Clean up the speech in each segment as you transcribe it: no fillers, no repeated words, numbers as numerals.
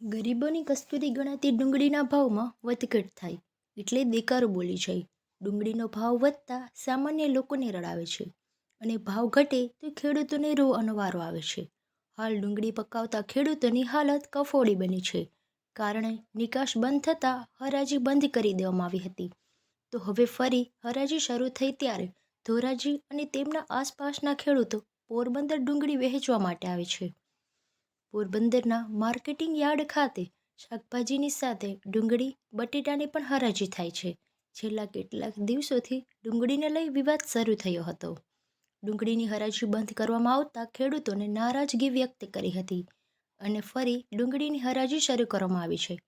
ગરીબોની કસ્તુરી ગણાતી ડુંગળીના ભાવમાં વધઘટ થાય એટલે દેકારો બોલી જાય। ડુંગળીનો ભાવ વધતા સામાન્ય લોકોને રડાવે છે અને ભાવ ઘટે તો ખેડૂતોને રોવાનો વારો આવે છે। હાલ ડુંગળી પકાવતા ખેડૂતોની હાલત કફોડી બની છે, કારણે નિકાસ બંધ થતાં હરાજી બંધ કરી દેવામાં આવી હતી। તો હવે ફરી હરાજી શરૂ થઈ ત્યારે ધોરાજી અને તેમના આસપાસના ખેડૂતો પોરબંદર ડુંગળી વહેંચવા માટે આવે છે। પોરબંદરના માર્કેટિંગ યાર્ડ ખાતે શાકભાજીની સાથે ડુંગળી, બટેટાની પણ હરાજી થાય છે। છેલ્લા કેટલાક દિવસોથી ડુંગળીને લઈ વિવાદ શરૂ થયો હતો। ડુંગળીની હરાજી બંધ કરવામાં આવતા ખેડૂતોને નારાજગી વ્યક્ત કરી હતી અને ફરી ડુંગળીની હરાજી શરૂ કરવામાં આવી છે।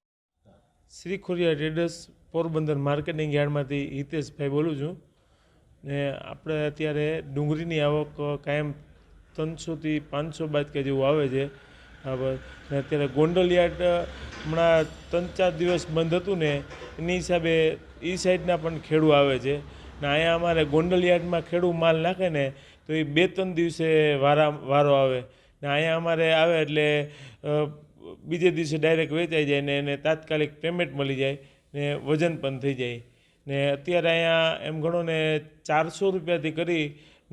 શ્રી ખોડિયાર ટ્રેડર્સ પોરબંદર માર્કેટિંગ યાર્ડમાંથી હિતેશભાઈ બોલું છું ને આપણે અત્યારે ડુંગળીની આવક કાયમ 300થી 500 બાટકા જેવું આવે છે બરાબર ને। અત્યારે ગોંડલ યાર્ડ હમણાં 3-4 દિવસ બંધ હતું ને એની હિસાબે એ સાઈડના પણ ખેડૂ આવે છે ને અહીંયા અમારે ગોંડલ યાર્ડમાં ખેડૂ માલ નાખે ને તો એ 2-3 દિવસે વારો આવે ને અહીંયા અમારે આવે એટલે બીજે દિવસે ડાયરેક્ટ વેચાઈ જાય ને એને તાત્કાલિક પેમેન્ટ મળી જાય ને વજન પણ થઈ જાય ને અત્યારે અહીંયા એમ ગણો ને 400 રૂપિયાથી કરી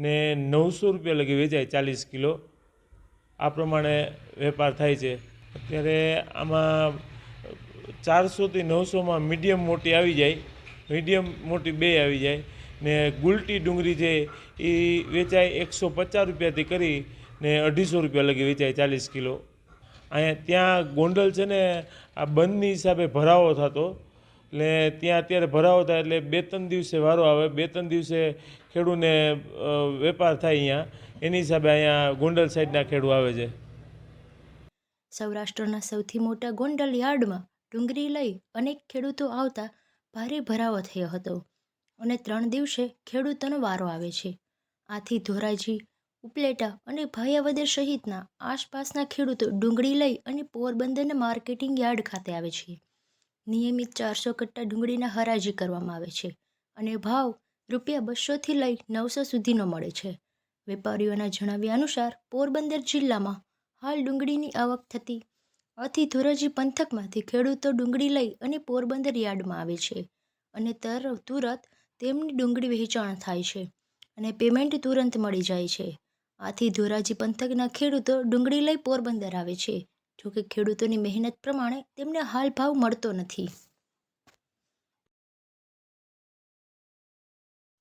ને 900 રૂપિયા લગી વેચાય 40 કિલો, આ પ્રમાણે વેપાર થાય છે। અત્યારે આમાં 400થી 900માં મીડિયમ મોટી આવી જાય, મીડિયમ મોટી બે આવી જાય ને ગુલટી ડુંગળી છે એ વેચાય 150 રૂપિયાથી કરી ને 250 રૂપિયા લગી વેચાય 40 કિલો। અહીંયા ત્યાં ગોંડલ છે ને આ બંધની હિસાબે ભરાવો થતો એટલે ત્યાં અત્યારે ભરાવો થાય એટલે 2-3 દિવસે વારો આવે, 2-3 દિવસે ખેડૂને વેપાર થાય અહીંયા, એની હિસાબે અહીંયા ગોંડલ સાઈડના ખેડૂ આવે છે। સૌરાષ્ટ્રના સૌથી મોટા ગોંડલ યાર્ડમાં ડુંગળી લઈ અનેક ખેડૂતો આવતા ભારે ભરાવો થયો હતો અને 3 દિવસે ખેડૂતોનો વારો આવે છે। આથી ધોરાજી, ઉપલેટા અને ભાયાવદર સહિતના આસપાસના ખેડૂતો ડુંગળી લઈ અને પોરબંદરના માર્કેટિંગ યાર્ડ ખાતે આવે છે। નિયમિત 400 કટ્ટા ડુંગળીના હરાજી કરવામાં આવે છે અને ભાવ ₹200થી લઈ 900 સુધીનો મળે છે। વેપારીઓના જણાવ્યા અનુસાર પોરબંદર જિલ્લામાં હાલ ડુંગળીની આવક થતી આથી ધોરાજી પંથકમાંથી ખેડૂતો ડુંગળી લઈ અને પોરબંદર યાર્ડમાં આવે છે અને તુરત તેમની ડુંગળી વહેંચાણ થાય છે અને પેમેન્ટ તુરંત મળી જાય છે। આથી ધોરાજી પંથકના ખેડૂતો ડુંગળી લઈ પોરબંદર આવે છે, જોકે ખેડૂતોની મહેનત પ્રમાણે તેમને હાલ ભાવ મળતો નથી।